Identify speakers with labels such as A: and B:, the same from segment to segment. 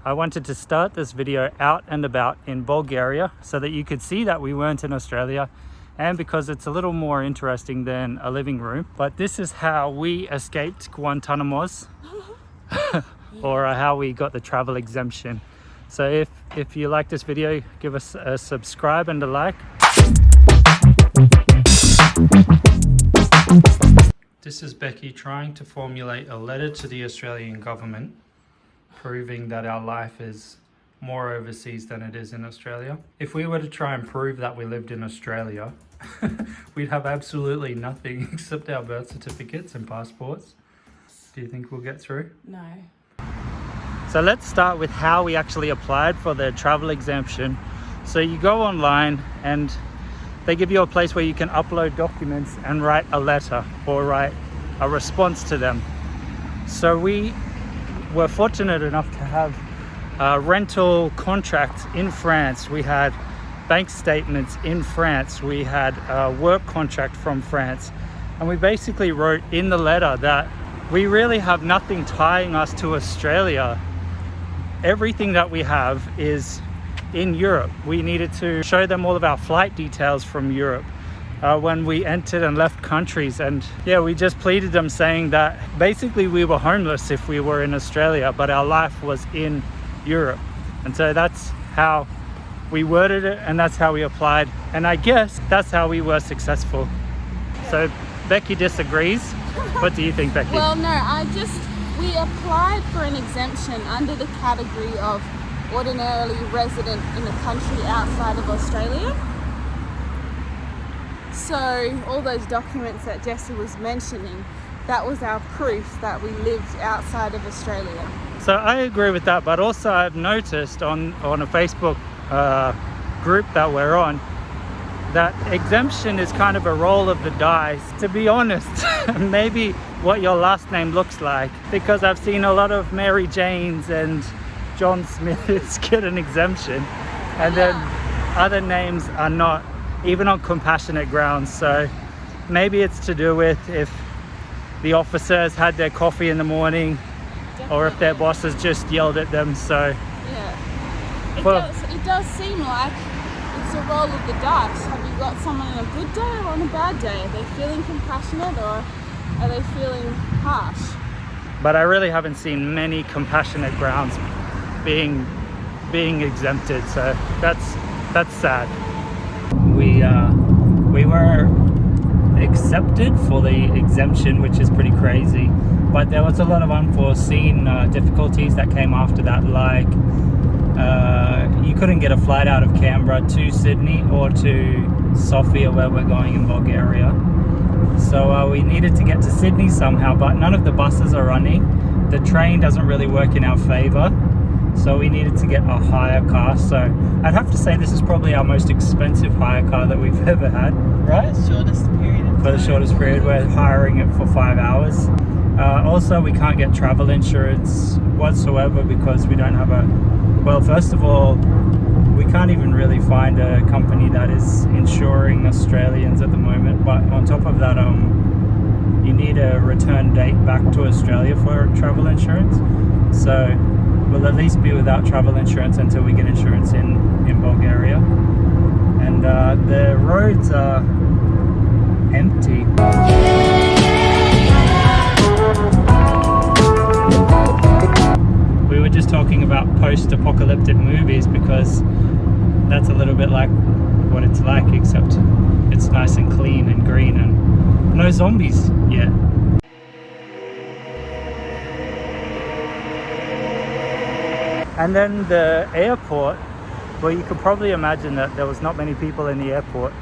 A: I wanted to start this video out and about in Bulgaria so that you could see that we weren't in Australia, and because it's a little more interesting than a living room. But this is how we escaped Guantanamo's or how we got the travel exemption. So if you like this video, give us a subscribe and a like. This is Becky trying to formulate a letter to the Australian government proving that our life is more overseas than it is in Australia. If we were to try and prove that we lived in Australia, we'd have absolutely nothing except our birth certificates and passports. Do you think we'll get through?
B: No.
A: So let's start with how we actually applied for the travel exemption. So you go online and they give you a place where you can upload documents and write a letter or write a response to them. So we were fortunate enough to have rental contracts in France. We had bank statements in France. We had a work contract from France. And we basically wrote in the letter that we really have nothing tying us to Australia. Everything that we have is in Europe. We needed to show them all of our flight details from Europe when we entered and left countries. And yeah, we just pleaded them, saying that basically we were homeless if we were in Australia, but our life was in Europe. And so that's how we worded it, and that's how we applied, and I guess that's how we were successful. So Becky disagrees. What do you think, Becky?
B: Well, no, we applied for an exemption under the category of ordinarily resident in a country outside of Australia. So all those documents that Jesse was mentioning, that was our proof that we lived outside of Australia.
A: So I agree with that, but also I've noticed on a Facebook group that we're on, that exemption is kind of a roll of the dice. To be honest, maybe what your last name looks like, because I've seen a lot of Mary Janes and John Smiths get an exemption, and then other names are not, even on compassionate grounds. So maybe it's to do with if the officers had their coffee in the morning. Definitely. Or if their bosses just yelled at them. So
B: yeah, it does seem like it's a roll of the dice. Have you got someone on a good day or on a bad day? Are they feeling compassionate or are they feeling harsh?
A: But I really haven't seen many compassionate grounds being exempted, so that's sad. We were accepted for the exemption, which is pretty crazy, but there was a lot of unforeseen difficulties that came after that, like you couldn't get a flight out of Canberra to Sydney or to Sofia, where we're going in Bulgaria. So we needed to get to Sydney somehow, but none of the buses are running. The train doesn't really work in our favor, so we needed to get a hire car. So I'd have to say this is probably our most expensive hire car that we've ever had, right?
B: Shortest period of time.
A: For the shortest period, we're hiring it for 5 hours. Also, we can't get travel insurance whatsoever because we don't have well, first of all, we can't even really find a company that is insuring Australians at the moment. But on top of that, you need a return date back to Australia for travel insurance. So we'll at least be without travel insurance until we get insurance in Bulgaria. And the roads are empty. We were just talking about post-apocalyptic movies because that's a little bit like what it's like, except it's nice and clean and green and no zombies yet. And then the airport, well, you could probably imagine that there was not many people in the airport.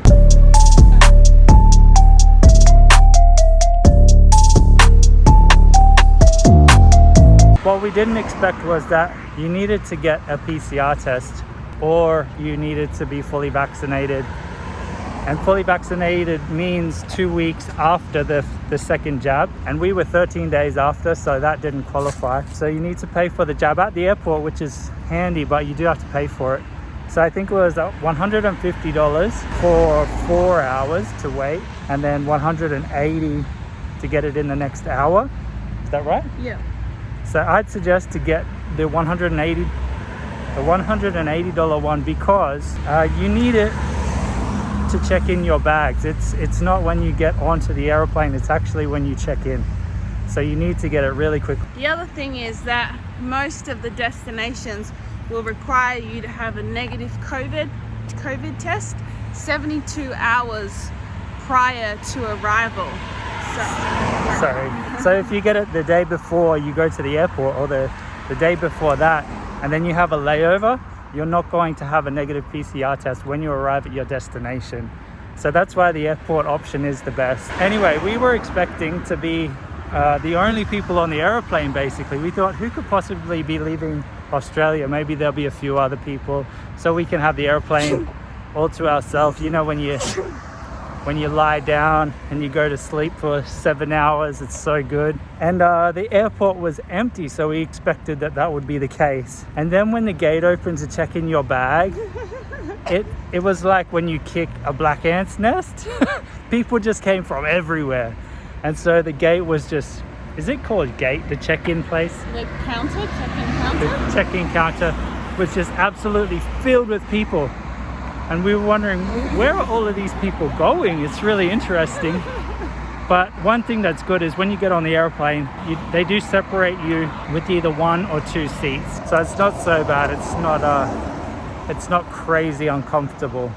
A: What we didn't expect was that you needed to get a PCR test or you needed to be fully vaccinated. And fully vaccinated means 2 weeks after the second jab. And we were 13 days after, so that didn't qualify. So you need to pay for the jab at the airport, which is handy, but you do have to pay for it. So I think it was $150 for 4 hours to wait, and then $180 to get it in the next hour. Is that right?
B: Yeah.
A: So I'd suggest to get the $180 the $180 one, because you need it to check in your bags. It's not when you get onto the airplane, it's actually when you check in. So you need to get it really quick.
B: The other thing is that most of the destinations will require you to have a negative COVID test 72 hours prior to arrival.
A: So if you get it the day before you go to the airport, or the day before that, and then you have a layover, you're not going to have a negative PCR test when you arrive at your destination. So that's why the airport option is the best. Anyway, we were expecting to be the only people on the aeroplane. Basically, we thought, who could possibly be leaving Australia? Maybe there'll be a few other people, so we can have the airplane all to ourselves. You know, when you lie down and you go to sleep for 7 hours, it's so good. And the airport was empty, so we expected that would be the case. And then when the gate opened to check in your bag, it was like when you kick a black ant's nest. People just came from everywhere. And so the gate was just, is it called gate, the check-in place?
B: The counter, check-in counter?
A: The check-in counter was just absolutely filled with people. And we were wondering, where are all of these people going? It's really interesting. But one thing that's good is when you get on the airplane, they do separate you with either 1 or 2 seats. So it's not so bad. It's not crazy uncomfortable.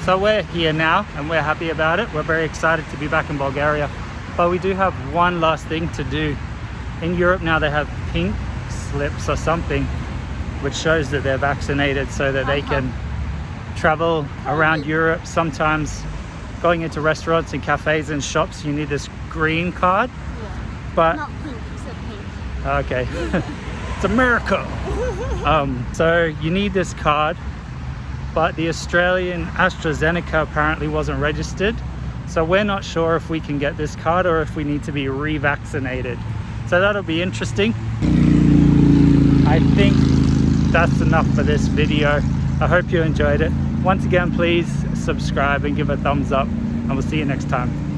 A: So we're here now and we're happy about it. We're very excited to be back in Bulgaria. But we do have one last thing to do. In Europe now they have pink slips or something which shows that they're vaccinated, so that they can travel around Europe. Sometimes going into restaurants and cafes and shops, you need this green card.
B: Yeah.
A: But
B: Not pink, you said pink.
A: okay. It's America. So you need this card. But the Australian AstraZeneca apparently wasn't registered. So we're not sure if we can get this card or if we need to be revaccinated. So that'll be interesting. I think that's enough for this video. I hope you enjoyed it. Once again, please subscribe and give a thumbs up, and we'll see you next time.